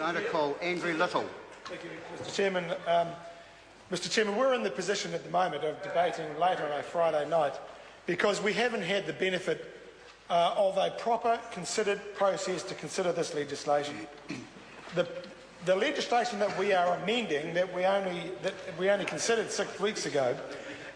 I'm going to call Andrew Little. Thank you, Mr. Chairman. Mr. Chairman, we're in the position at the moment of debating late on a Friday night because we haven't had the benefit of a proper, considered process to consider this legislation. The legislation that we are amending, that we only considered 6 weeks ago,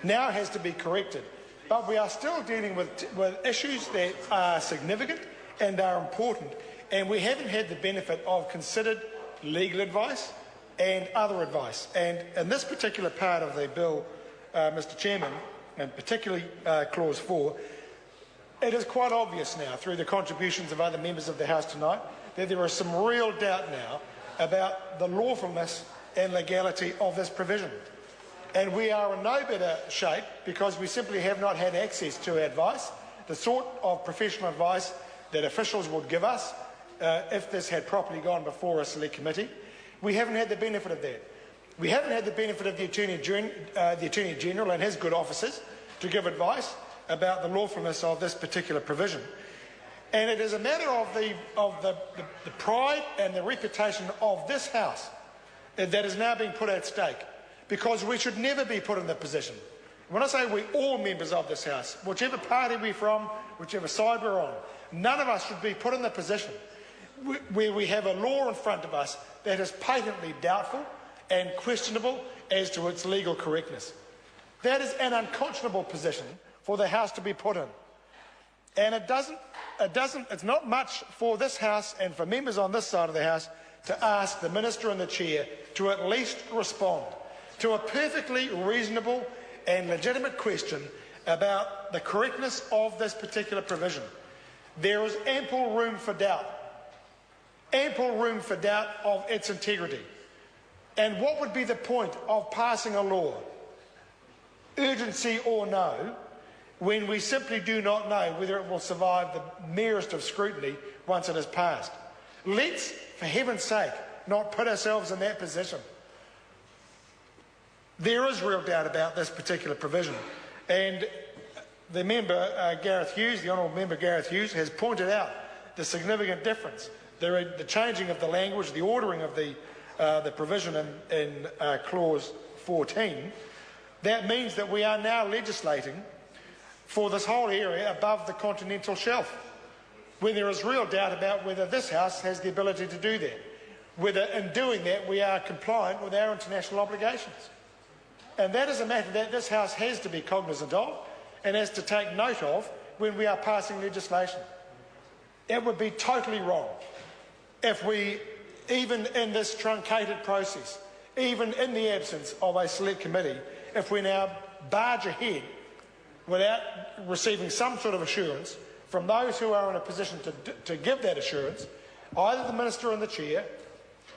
now has to be corrected. But we are still dealing with issues that are significant and are important, and we haven't had the benefit of considered legal advice and other advice. And in this particular part of the bill, Mr. Chairman, and particularly Clause 4, it is quite obvious now, through the contributions of other members of the House tonight, that there is some real doubt now about the lawfulness and legality of this provision. And we are in no better shape because we simply have not had access to advice, the sort of professional advice that officials would give us if this had properly gone before a select committee. We haven't had the benefit of that. We haven't had the benefit of the Attorney General and his good officers to give advice about the lawfulness of this particular provision. And it is a matter of the pride and the reputation of this House that is now being put at stake, because we should never be put in the position. When I say we, all members of this House, whichever party we're from, whichever side we're on, none of us should be put in the position where we have a law in front of us that is patently doubtful and questionable as to its legal correctness. That is an unconscionable position for the House to be put in. And it's not much for this House and for members on this side of the House to ask the Minister and the Chair to at least respond to a perfectly reasonable and legitimate question about the correctness of this particular provision. There is ample room for doubt of its integrity. And what would be the point of passing a law, urgency or no, when we simply do not know whether it will survive the merest of scrutiny once it is passed? Let's, for heaven's sake, not put ourselves in that position. There is real doubt about this particular provision, and the member, Gareth Hughes, the Honourable Member Gareth Hughes, has pointed out the significant difference, the changing of the language, the ordering of the provision in Clause 14. That means that we are now legislating for this whole area above the continental shelf, when there is real doubt about whether this House has the ability to do that, whether in doing that we are compliant with our international obligations. And that is a matter that this House has to be cognisant of and has to take note of when we are passing legislation. It would be totally wrong if we, even in this truncated process, even in the absence of a select committee, if we now barge ahead without receiving some sort of assurance from those who are in a position to give that assurance, either the Minister and the Chair,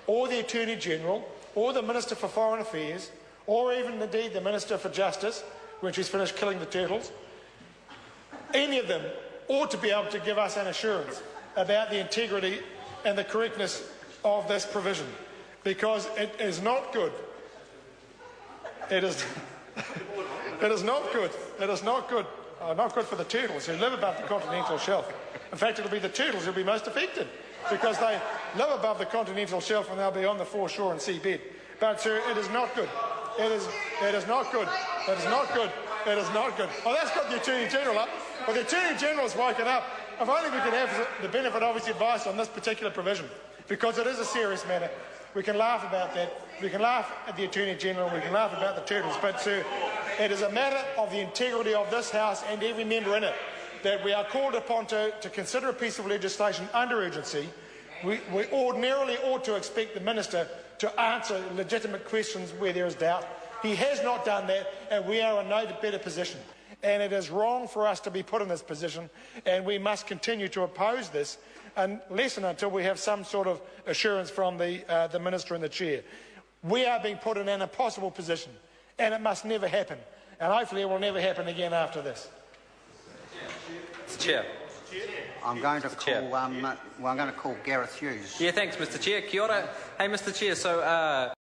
or the Attorney General, or the Minister for Foreign Affairs, or even indeed the Minister for Justice, when she's finished killing the turtles. Any of them ought to be able to give us an assurance about the integrity and the correctness of this provision, because it is not good. It is not good. It is not good. Not good for the turtles who live above the continental shelf. In fact, it'll be the turtles who'll be most affected, because they live above the continental shelf and they'll be on the foreshore and seabed. But, sir, it is not good. It is not good. It is not good. It is not good. Oh, that's got the Attorney General up. Well, the Attorney General's woken up. If only we could have the benefit of his advice on this particular provision, because it is a serious matter. We can laugh about that. We can laugh at the Attorney General. We can laugh about the turtles. But, sir, it is a matter of the integrity of this House and every member in it that we are called upon to consider a piece of legislation under urgency. We ordinarily ought to expect the Minister to answer legitimate questions where there is doubt. He has not done that, and we are in no better position. And it is wrong for us to be put in this position, and we must continue to oppose this unless and until we have some sort of assurance from the Minister and the Chair. We are being put in an impossible position, and it must never happen. And hopefully it will never happen again after this. Mr. Chair. I'm going to call Gareth Hughes. Yeah, thanks, Mr. Chair. Kia ora. Hey, Mr. Chair. So.